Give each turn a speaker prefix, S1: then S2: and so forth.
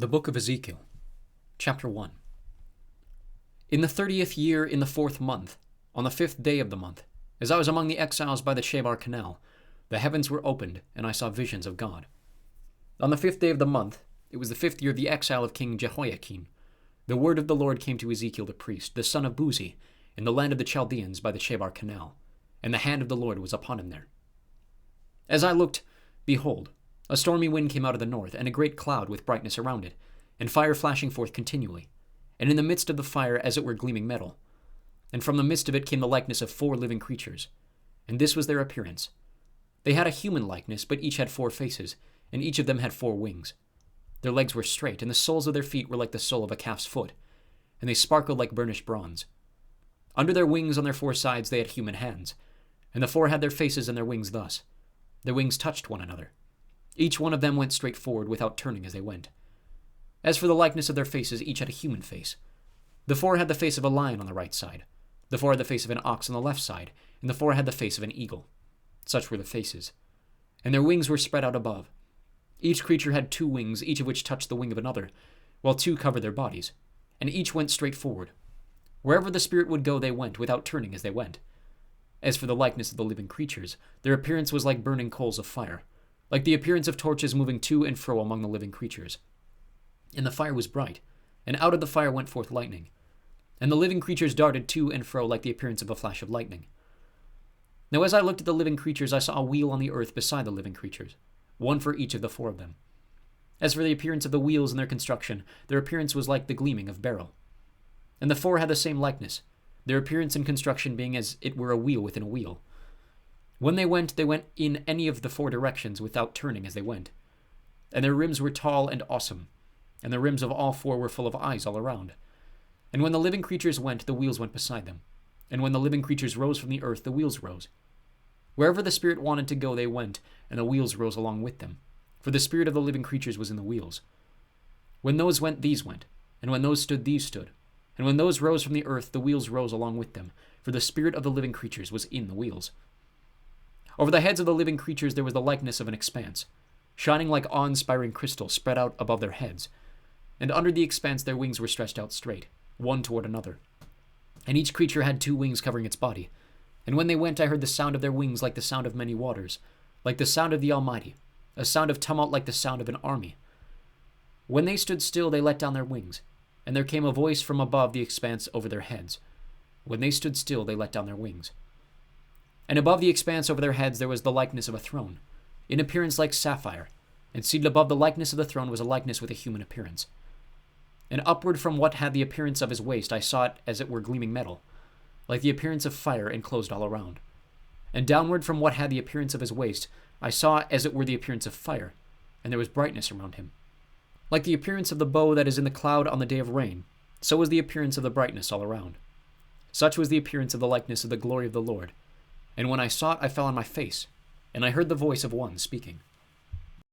S1: The Book of Ezekiel, Chapter 1. In the 30th year, in the 4th month, on the 5th day of the month, as I was among the exiles by the Chebar Canal, the heavens were opened, and I saw visions of God. On the 5th day of the month, it was the 5th year of the exile of King Jehoiakim, the word of the Lord came to Ezekiel the priest, the son of Buzi, in the land of the Chaldeans by the Chebar Canal, and the hand of the Lord was upon him there. As I looked, behold, a stormy wind came out of the north, and a great cloud with brightness around it, and fire flashing forth continually, and in the midst of the fire as it were gleaming metal. And from the midst of it came the likeness of 4 living creatures, and this was their appearance. They had a human likeness, but each had 4 faces, and each of them had 4 wings. Their legs were straight, and the soles of their feet were like the sole of a calf's foot, and they sparkled like burnished bronze. Under their wings on their 4 sides they had human hands, and the 4 had their faces and their wings thus. Their wings touched one another. Each one of them went straight forward without turning as they went. As for the likeness of their faces, each had a human face. The 4 had the face of a lion on the right side, the 4 had the face of an ox on the left side, and the 4 had the face of an eagle. Such were the faces. And their wings were spread out above. Each creature had 2 wings, each of which touched the wing of another, while 2 covered their bodies, and each went straight forward. Wherever the Spirit would go they went, without turning as they went. As for the likeness of the living creatures, their appearance was like burning coals of fire, like the appearance of torches moving to and fro among the living creatures. And the fire was bright, and out of the fire went forth lightning. And the living creatures darted to and fro like the appearance of a flash of lightning. Now as I looked at the living creatures, I saw a wheel on the earth beside the living creatures, one for each of the 4 of them. As for the appearance of the wheels and their construction, their appearance was like the gleaming of beryl. And the 4 had the same likeness, their appearance and construction being as it were a wheel within a wheel. When they went in any of the 4 directions without turning as they went. And their rims were tall and awesome, and the rims of all 4 were full of eyes all around. And when the living creatures went, the wheels went beside them. And when the living creatures rose from the earth, the wheels rose. Wherever the Spirit wanted to go, they went, and the wheels rose along with them, for the spirit of the living creatures was in the wheels. When those went, these went, and when those stood, these stood. And when those rose from the earth, the wheels rose along with them, for the spirit of the living creatures was in the wheels. Over the heads of the living creatures there was the likeness of an expanse, shining like awe-inspiring crystal spread out above their heads, and under the expanse their wings were stretched out straight, one toward another. And each creature had 2 wings covering its body, and when they went I heard the sound of their wings like the sound of many waters, like the sound of the Almighty, a sound of tumult like the sound of an army. When they stood still they let down their wings, and there came a voice from above the expanse over their heads. When they stood still they let down their wings. And above the expanse over their heads there was the likeness of a throne, in appearance like sapphire, and seated above the likeness of the throne was a likeness with a human appearance. And upward from what had the appearance of his waist I saw it as it were gleaming metal, like the appearance of fire enclosed all around. And downward from what had the appearance of his waist I saw as it were the appearance of fire, and there was brightness around him. Like the appearance of the bow that is in the cloud on the day of rain, so was the appearance of the brightness all around. Such was the appearance of the likeness of the glory of the Lord. And when I saw it, I fell on my face, and I heard the voice of one speaking.